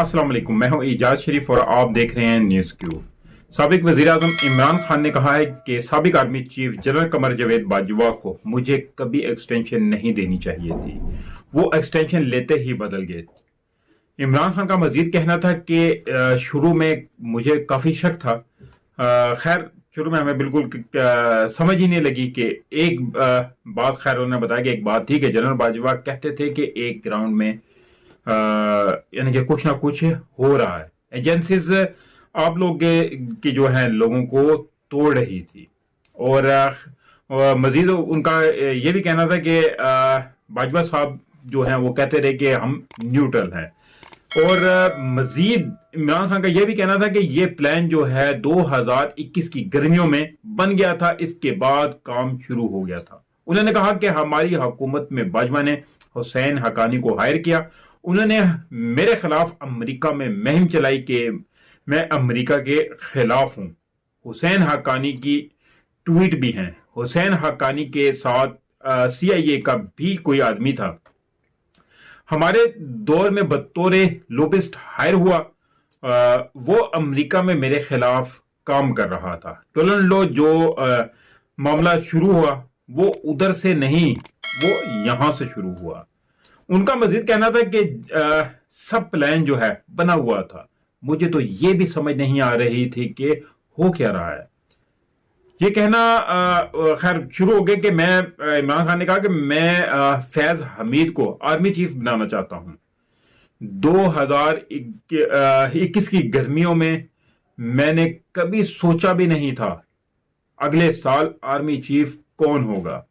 अस्सलाम वालेकुम, मैं हूं इजाज शरीफ और आप देख रहे हैं न्यूज़ क्यू। साबिक वज़ीर-ए-आज़म इमरान खान ने कहा है कि साबिक army chief general Qamar Javed Bajwa को मुझे कभी एक्सटेंशन नहीं देनी चाहिए थी, वो एक्सटेंशन लेते ही बदल गए। इमरान खान का मजीद कहना था कि शुरू में मुझे काफ़ी शक था। खैर शुरू में हमें बिल्कुल समझ ही नहीं लगी कि एक बात, खैर उन्होंने बताया कि एक बात थी कि जनरल बाजवा कहते थे कि एक ग्राउंड में यानी कि कुछ ना कुछ हो रहा है, एजेंसीज आप लोग की जो है लोगों को तोड़ रही थी। और मजीद उनका ये भी कहना था कि बाजवा साहब जो हैं वो कहते रहे कि हम न्यूट्रल हैं। और मजीद इमरान खान का यह भी कहना था कि ये प्लान जो है 2021 की गर्मियों में बन गया था, इसके बाद काम शुरू हो गया था। उन्होंने कहा कि हमारी हुकूमत में बाजवा ने हुसैन हक्कानी को हायर किया, उन्होंने मेरे खिलाफ अमेरिका में मुहिम चलाई कि मैं अमेरिका के खिलाफ हूं। हुसैन हक्कानी की ट्वीट भी हैं। हुसैन हक्कानी के साथ CIA का भी कोई आदमी था, हमारे दौर में बतौरे लोबिस्ट हायर हुआ, वो अमेरिका में मेरे खिलाफ काम कर रहा था। टोलन लो जो मामला शुरू हुआ वो उधर से नहीं, वो यहां से शुरू हुआ। उनका मजीद कहना था कि सब प्लान जो है बना हुआ था, मुझे तो ये भी समझ नहीं आ रही थी कि हो क्या रहा है। ये कहना खैर शुरू हो गया कि मैं इमरान खान ने कहा कि मैं फैज हमीद को आर्मी चीफ बनाना चाहता हूं। 2021 की गर्मियों में मैंने कभी सोचा भी नहीं था अगले साल आर्मी चीफ कौन होगा।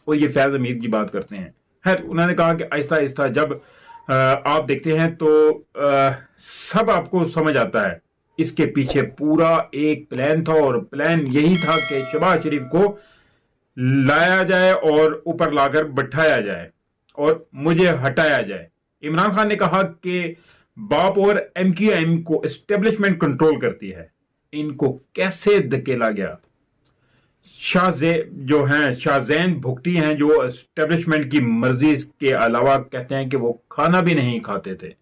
और ये फैज हमीद की बात करते हैं। खैर उन्होंने कहा कि आहिस्ता आहिस्ता जब आप देखते हैं तो सब आपको समझ आता है, इसके पीछे पूरा एक प्लान था और प्लान यही था कि शहबाज शरीफ को लाया जाए और ऊपर लाकर बैठाया जाए और मुझे हटाया जाए। इमरान खान ने कहा कि बाप और MQM को एस्टेब्लिशमेंट कंट्रोल करती है, इनको कैसे धकेला गया। शाहजैन भुगटी हैं जो एस्टेब्लिशमेंट की मर्जी के अलावा कहते हैं कि वो खाना भी नहीं खाते थे।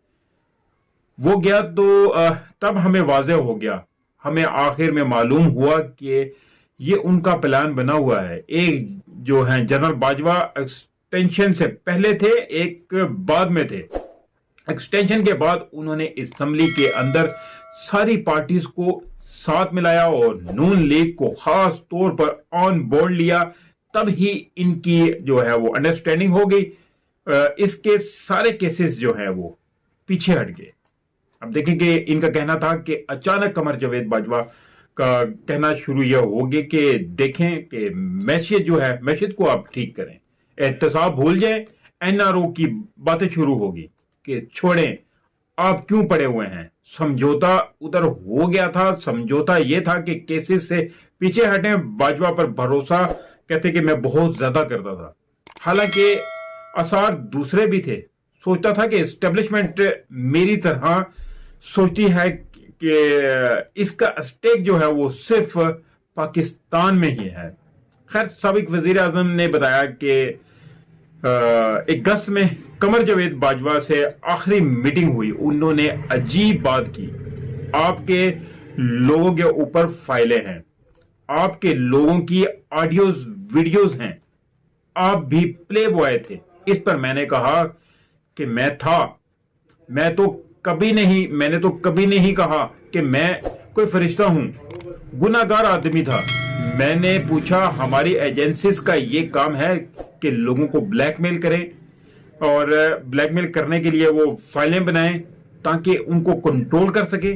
वो गया तो तब हमें वाज़ेह हो गया, हमें आखिर में मालूम हुआ कि ये उनका प्लान बना हुआ है। एक जो है जनरल बाजवा एक्सटेंशन से पहले थे, एक बाद में थे। एक्सटेंशन के बाद उन्होंने असेंबली के अंदर सारी पार्टीज को साथ मिलाया और नून लीग को खास तौर पर ऑन बोर्ड लिया, तब ही इनकी जो है वो अंडरस्टैंडिंग हो गई। इसके सारे केसेस जो है वो पीछे हट गए। अब देखें कि इनका कहना था कि अचानक कमर जावेद बाजवा का कहना शुरू यह हो गया कि देखें कि मैशेज जो है, मैशेज को आप ठीक करें, एहतसाब भूल जाएं, NRO की बातें शुरू होगी कि छोड़ें, आप क्यों पड़े हुए हैं। समझौता उधर हो गया था, समझौता यह था कि केसेस से पीछे हटें। बाजवा पर भरोसा कहते कि मैं बहुत ज्यादा करता था, हालांकि आसार दूसरे भी थे। सोचता था कि एस्टेब्लिशमेंट मेरी तरह सोचती है कि इसका स्टेक जो है वो सिर्फ पाकिस्तान में ही है। खैर साबिक वजीर आजम ने बताया कि अगस्त में कमर जावेद बाजवा से आखिरी मीटिंग हुई, उन्होंने अजीब बात की। आपके लोगों के ऊपर फाइलें हैं, आपके लोगों की ऑडियोज वीडियोज हैं, आप भी प्ले बॉय थे। इस पर मैंने कहा कि मैंने तो कभी नहीं कहा कि मैं कोई फरिश्ता हूं, गुनाहगार आदमी था। मैंने पूछा हमारी एजेंसीज का ये काम है कि लोगों को ब्लैकमेल करें और ब्लैकमेल करने के लिए वो फाइलें बनाएं ताकि उनको कंट्रोल कर सके।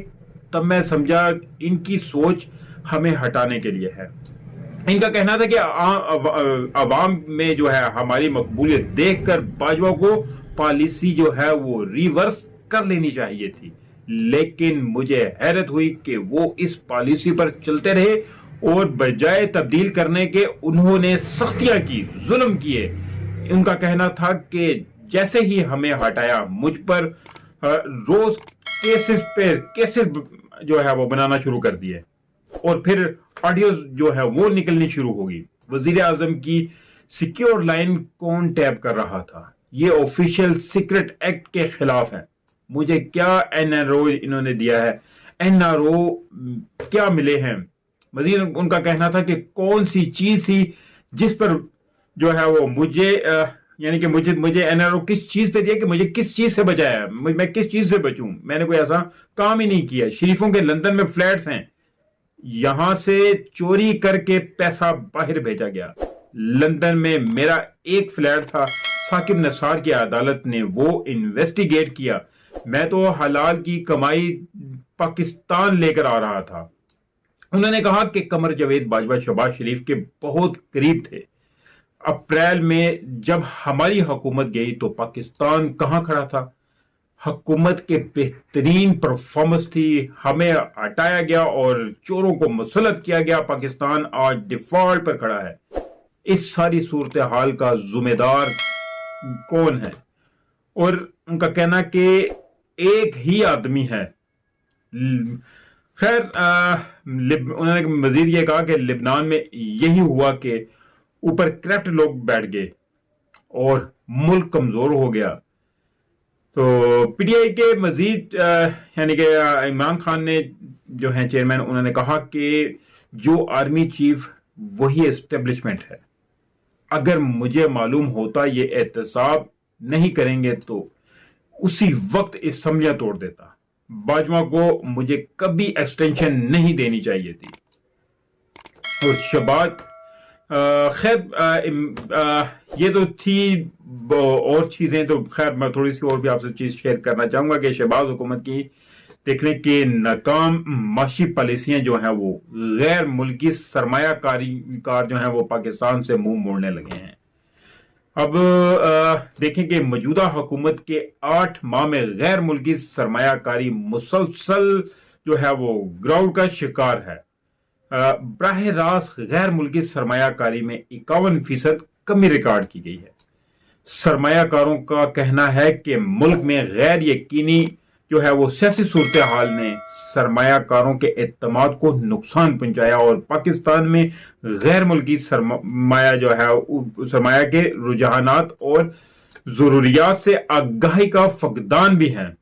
तब मैं समझा इनकी सोच हमें हटाने के लिए है। इनका कहना था कि अवाम में जो है हमारी मकबूलियत देखकर बाजवा को पॉलिसी जो है वो रिवर्स कर लेनी चाहिए थी, लेकिन मुझे हैरत हुई कि वो इस पॉलिसी पर चलते रहे और बजाय तब्दील करने के उन्होंने सख्तियां की, जुल्म किए। उनका कहना था कि जैसे ही हमें हटाया, मुझ पर रोज केसेस जो है वो बनाना शुरू कर दिए और फिर ऑडियो जो है वो निकलनी शुरू होगी। वजीर आजम की सिक्योर लाइन कौन टैप कर रहा था, ये ऑफिशियल सीक्रेट एक्ट के खिलाफ है। मुझे क्या एनआरओ इन्होंने दिया है, एनआरओ क्या मिले हैं। मजीद उनका कहना था कि कौन सी चीज थी जिस पर जो है वो मुझे यानी कि मुझे एनआरओ किस चीज पे दिया कि मुझे किस चीज से बचाया, मैं किस चीज से बचूं। मैंने कोई ऐसा काम ही नहीं किया। शरीफों के लंदन में फ्लैट्स हैं, यहां से चोरी करके पैसा बाहर भेजा गया। लंदन में मेरा एक फ्लैट था, साकिब नसार की अदालत ने वो इन्वेस्टिगेट किया। मैं तो हलाल की कमाई पाकिस्तान लेकर आ रहा था। उन्होंने कहा कि कमर जावेद बाजवा शहबाज शरीफ के बहुत करीब थे। अप्रैल में जब हमारी हुकूमत गई तो पाकिस्तान कहां खड़ा था? हुकूमत के बेहतरीन परफॉर्मेंस थी, हमें हटाया गया और चोरों को मुसल्लत किया गया। पाकिस्तान आज डिफॉल्ट पर खड़ा है। इस सारी सूरत हाल का जिम्मेदार कौन है? और उनका कहना कि एक ही आदमी है। खैर उन्होंने मजीद ये कहा कि लिबनान में यही हुआ कि ऊपर करप्ट लोग बैठ गए और मुल्क कमजोर हो गया। तो पीटीआई के मजीद यानी कि इमरान खान ने जो है चेयरमैन, उन्होंने कहा कि जो आर्मी चीफ वही एस्टेब्लिशमेंट है। अगर मुझे मालूम होता ये एहतसाब नहीं करेंगे तो उसी वक्त असम्बलियां तोड़ देता। बाजवा को मुझे कभी एक्सटेंशन नहीं देनी चाहिए थी। और शहबाज खैर ये तो थी, और चीजें तो खैर मैं थोड़ी सी और भी आपसे चीज शेयर करना चाहूंगा कि शहबाज हुकूमत की देख लें कि नाकाम माशी पॉलिसियां जो हैं वो गैर मुल्की सरमायाकार जो हैं वो पाकिस्तान से मुंह मोड़ने लगे हैं। अब देखें कि मौजूदा हुकूमत के 8 माह में गैर मुल्की सरमायाकारी मुसलसल जो है वो ग्राउंड का शिकार है। बराह रास्त गैर मुल्की सरमायाकारी में 51% कमी रिकॉर्ड की गई है। सरमायाकारों का कहना है कि मुल्क में गैर यकीनी जो है वो सियासी सूरत हाल ने सरमायाकारों के एतमाद को नुकसान पहुंचाया और पाकिस्तान में गैर मुल्की सरमाया जो है सरमाया के रुझानात और जरूरियात से आगाही का फकदान भी है।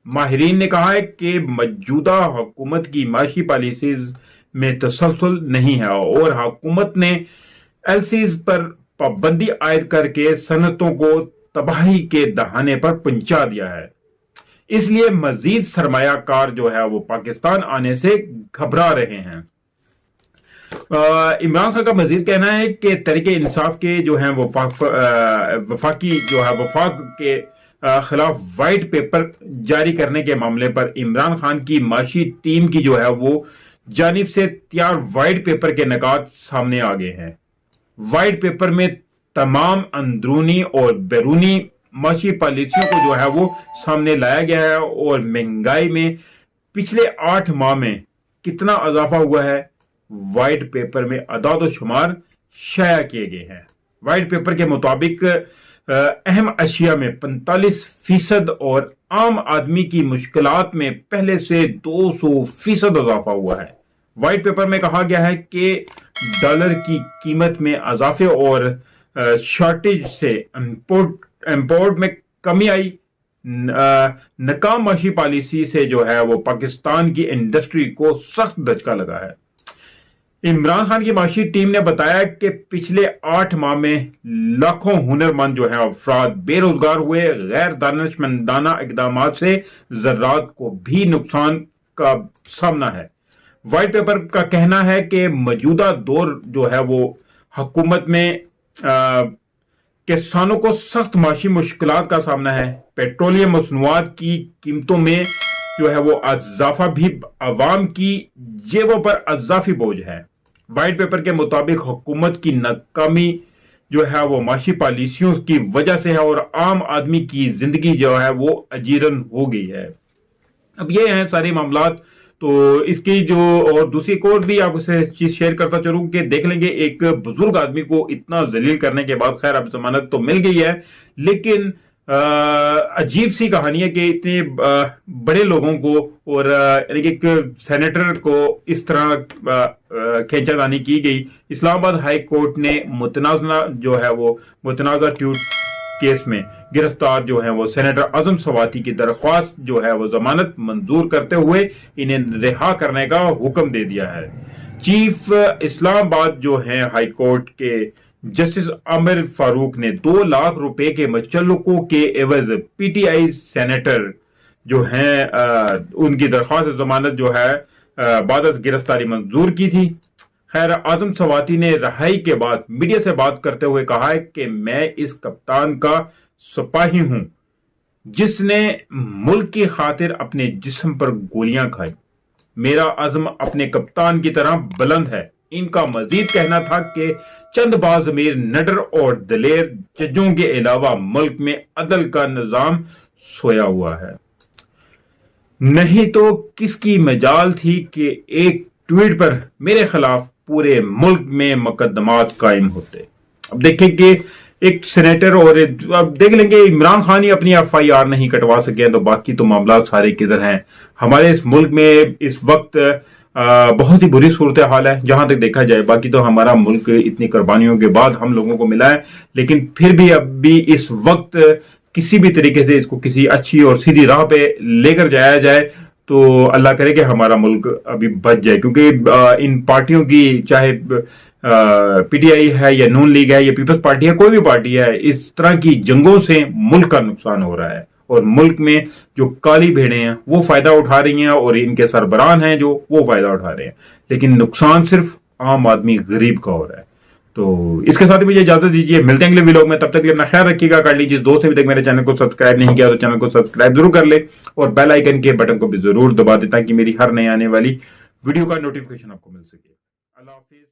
माहिरीन ने कहा है कि मौजूदा हुकूमत की माशी पॉलिसीज में तसलसल नहीं है और हुकूमत ने एलसीज पर पाबंदी आयद करके सनतों को तबाही के दहाने पर पहुंचा दिया है। इसलिए मजीद सरमायाकार जो है वो पाकिस्तान आने से घबरा रहे हैं। इमरान खान का मजीद कहना है कि तहरीक इंसाफ के जो है वो वफाकी जो है वफाक के खिलाफ वाइट पेपर जारी करने के मामले पर इमरान खान की माशी टीम की जो है वो जानिब से तैयार वाइट पेपर के निकात सामने आ गए हैं। वाइट पेपर में तमाम अंदरूनी और बैरूनी माशी पॉलिसियों को जो है वो सामने लाया गया है और महंगाई में पिछले 8 माह में कितना इजाफा हुआ है वाइट पेपर में अदाद शुमार शाया किए गए हैं। वाइट पेपर के मुताबिक अहम अशिया में 45% और आम आदमी की मुश्किलात में पहले से 200% इजाफा हुआ है। वाइट पेपर में कहा गया है कि डॉलर की कीमत में इजाफे और शॉर्टेज से इंपोर्ट में कमी आई। नाकाम माशी पॉलिसी से जो है वो पाकिस्तान की इंडस्ट्री को सख्त धचका लगा है। इमरान खान की माशी टीम ने बताया कि पिछले 8 माह में लाखों हुनरमंद जो है अफराद बेरोजगार हुए। गैर दानिशमंदाना इकदाम से ज़रात को भी नुकसान का सामना है। वाइट पेपर का कहना है कि मौजूदा दौर जो है वो हुकूमत में किसानों को सख्त माशी मुश्किलात का सामना है। पेट्रोलियम मसनूआत की कीमतों में जो है वो अजाफा भी अवाम की जेबों पर अजाफी बोझ है। वाइट पेपर के मुताबिक हुकूमत की नाकामी जो है वो माशी पॉलिसियों की वजह से है और आम आदमी की जिंदगी जो है वो अजीरन हो गई है। अब ये हैं सारे मामलात। तो इसकी जो और दूसरी एक और भी आपसे चीज शेयर करता चलूं कि देख लेंगे एक बुजुर्ग आदमी को इतना जलील करने के बाद खैर अब जमानत तो मिल गई है, लेकिन अजीब सी कहानी है कि इतने बड़े लोगों को और यानी कि एक सेनेटर को इस तरह खींचातानी की गई। इस्लामाबाद हाई कोर्ट ने मुतनाज़ा जो है वो मुतनाज़ा ट्वीट केस में गिरफ्तार जो है वो सेनेटर आजम सवाती की दरख्वास्त जो है वो जमानत मंजूर करते हुए इन्हें रिहा करने का हुक्म दे दिया है। चीफ इस्लामाबाद जो है हाई कोर्ट के जस्टिस आमिर फारूक ने 2 लाख रुपए के मुचल्लकों के एवज पीटीआई सेनेटर जो हैं उनकी दरख्वास्त जमानत जो है बाद गिरफ्तारी मंजूर की थी। खैर, आजम सवाती ने रहाई के बाद मीडिया से बात करते हुए कहा है कि मैं इस कप्तान का सिपाही हूं जिसने मुल्क की खातिर अपने जिस्म पर गोलियां खाई। मेरा अज़्म अपने कप्तान की तरह बुलंद है। इनका मजीद कहना था कि चंद बाज़मीर निडर और दलेर जजों के अलावा मुल्क में अदल का निजाम सोया हुआ है। नहीं तो किसकी मजाल थी कि एक ट्वीट पर मेरे खिलाफ पूरे मुल्क में मुकदमात कायम होते। अब देखें कि एक सेनेटर और अब देख लेंगे इमरान खान ही अपनी एफआईआर नहीं कटवा सके तो बाकी तो मामला सारे किधर हैं। हमारे इस मुल्क में इस वक्त बहुत ही बुरी सूरत हाल है जहां तक देखा जाए। बाकी तो हमारा मुल्क इतनी कुर्बानियों के बाद हम लोगों को मिला है, लेकिन फिर भी अब भी इस वक्त किसी भी तरीके से इसको किसी अच्छी और सीधी राह पे लेकर जाया जाए तो अल्लाह करे कि हमारा मुल्क अभी बच जाए। क्योंकि इन पार्टियों की चाहे पीटीआई है या नून लीग है या पीपल्स पार्टी है, कोई भी पार्टी है, इस तरह की जंगों से मुल्क का नुकसान हो रहा है और मुल्क में जो काली भेड़ें हैं वो फायदा उठा रही हैं और इनके सरबरान हैं जो वो फायदा उठा रहे हैं, लेकिन नुकसान सिर्फ आम आदमी गरीब का हो रहा है। तो इसके साथ ही मुझे इजाजत दीजिए, मिलते हैं अगले वीडियो में। तब तक के लिए अपना ख्याल रखिएगा। कर लीजिए दोस्त अभी तक मेरे चैनल को सब्सक्राइब नहीं किया तो चैनल को सब्सक्राइब जरूर कर ले और बेल आइकन के बटन को भी जरूर दबा दे ताकि मेरी हर नई आने वाली वीडियो का नोटिफिकेशन आपको मिल सके। अल्लाह हाफिज।